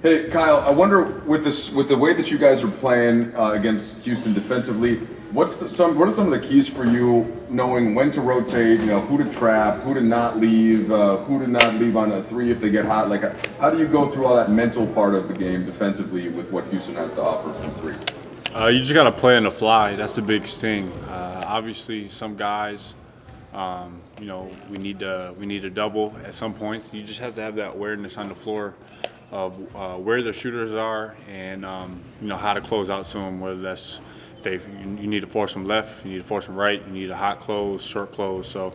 Hey Kyle, I wonder with the way that you guys are playing against Houston defensively, what are some of the keys for you knowing when to rotate, who to trap, who to not leave on a three if they get hot? Like, how do you go through all that mental part of the game defensively with what Houston has to offer from three? You just got to play on the fly. That's the biggest thing. Obviously, some guys, we need to double at some points. You just have to have that awareness on the floor of where the shooters are and how to close out to them. Whether that's if you need to force them left, you need to force them right, you need a hot close, short close. So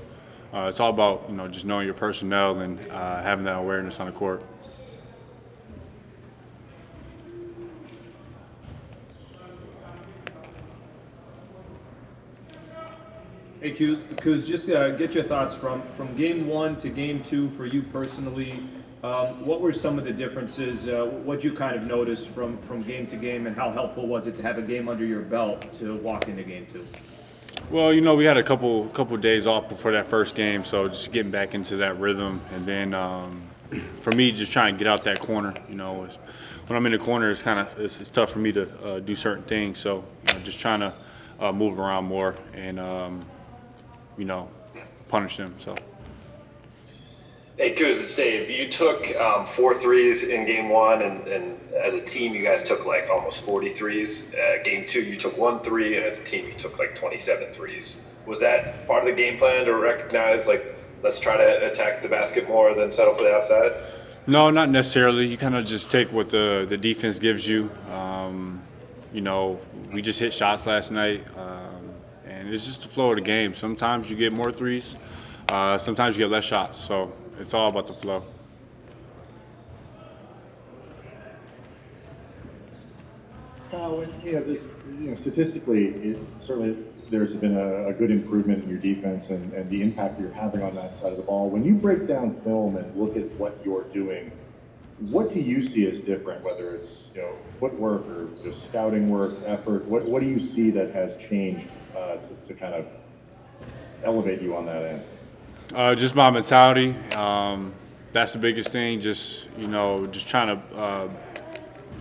it's all about just knowing your personnel and having that awareness on the court. Hey, Kuz, just get your thoughts from game one to game two for you personally. What were some of the differences? What you kind of noticed from game to game, and how helpful was it to have a game under your belt to walk into game two? Well, we had a couple days off before that first game, so just getting back into that rhythm, and then for me, just trying to get out that corner. When I'm in the corner, it's tough for me to do certain things. So just trying to move around more and punish them. So. Hey, Kuz, it's Dave. You took 4 threes in game one, and as a team, you guys took like almost 40 threes. Game two, you took 1 3, and as a team, you took like 27 threes. Was that part of the game plan to recognize, like, let's try to attack the basket more than settle for the outside? No, not necessarily. You kind of just take what the defense gives you. We just hit shots last night, and it's just the flow of the game. Sometimes you get more threes, sometimes you get less shots. So it's all about the flow. Statistically, certainly there's been a good improvement in your defense and the impact that you're having on that side of the ball. When you break down film and look at what you're doing, what do you see as different, whether it's footwork or just scouting work, effort? What do you see that has changed to kind of elevate you on that end? Just my mentality. That's the biggest thing. Just trying to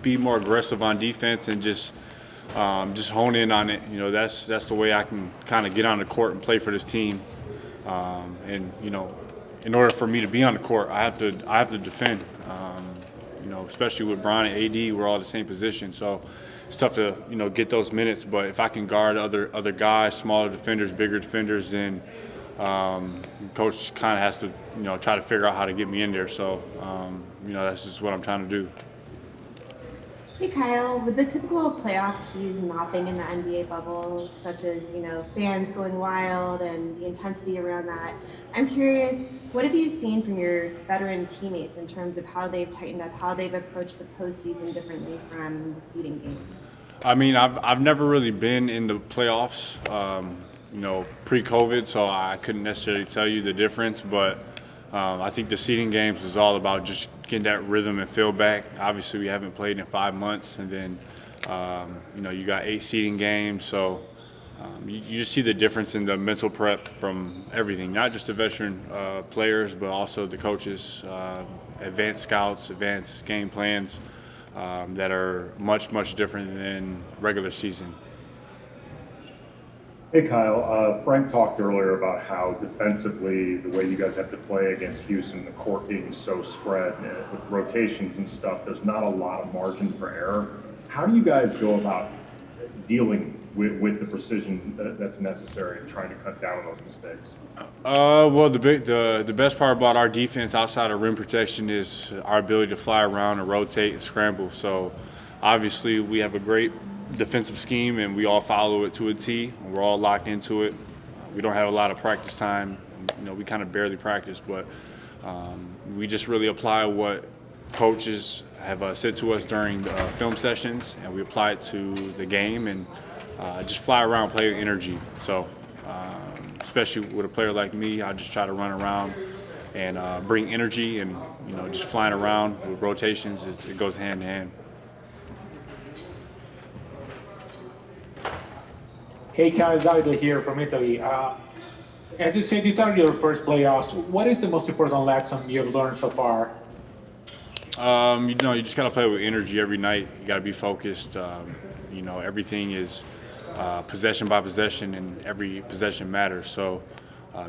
be more aggressive on defense and just hone in on it. That's the way I can kind of get on the court and play for this team. In order for me to be on the court, I have to defend. Especially with Brian and AD, we're all the same position, so it's tough to get those minutes. But if I can guard other guys, smaller defenders, bigger defenders, then coach kind of has to try to figure out how to get me in there. So that's just what I'm trying to do. Hey Kyle, with the typical playoff cues not being in the NBA bubble, such as fans going wild and the intensity around that, I'm curious, what have you seen from your veteran teammates in terms of how they've tightened up, how they've approached the postseason differently from the seeding games? I mean, I've never really been in the playoffs, pre-COVID, so I couldn't necessarily tell you the difference, but I think the seeding games is all about just getting that rhythm and feel back. Obviously, we haven't played in 5 months, and then you got 8 seeding games, so you just see the difference in the mental prep from everything, not just the veteran players, but also the coaches, advanced scouts, advanced game plans that are much different than regular season. Hey Kyle, Frank talked earlier about how defensively the way you guys have to play against Houston, the court being so spread with rotations and stuff, there's not a lot of margin for error. How do you guys go about dealing with the precision that's necessary and trying to cut down on those mistakes? Well, the best part about our defense outside of rim protection is our ability to fly around and rotate and scramble. So obviously we have a great defensive scheme and we all follow it to a T. We're all locked into it. We don't have a lot of practice time. We kind of barely practice, but we just really apply what coaches have said to us during the film sessions, and we apply it to the game and just fly around, play with energy. So especially with a player like me, I just try to run around and bring energy, and just flying around with rotations, it goes hand in hand. Hey, Kyle, Davide here from Italy. As you say, these are your first playoffs. What is the most important lesson you've learned so far? You know, you just got to play with energy every night. You got to be focused. You know, everything is possession by possession, and every possession matters. So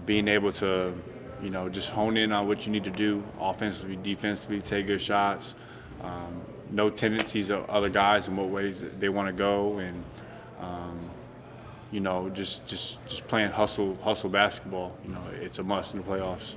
being able to, you know, just hone in on what you need to do offensively, defensively, take good shots, know tendencies of other guys and what ways they want to go, and you know, just playing hustle basketball. You know, it's a must in the playoffs.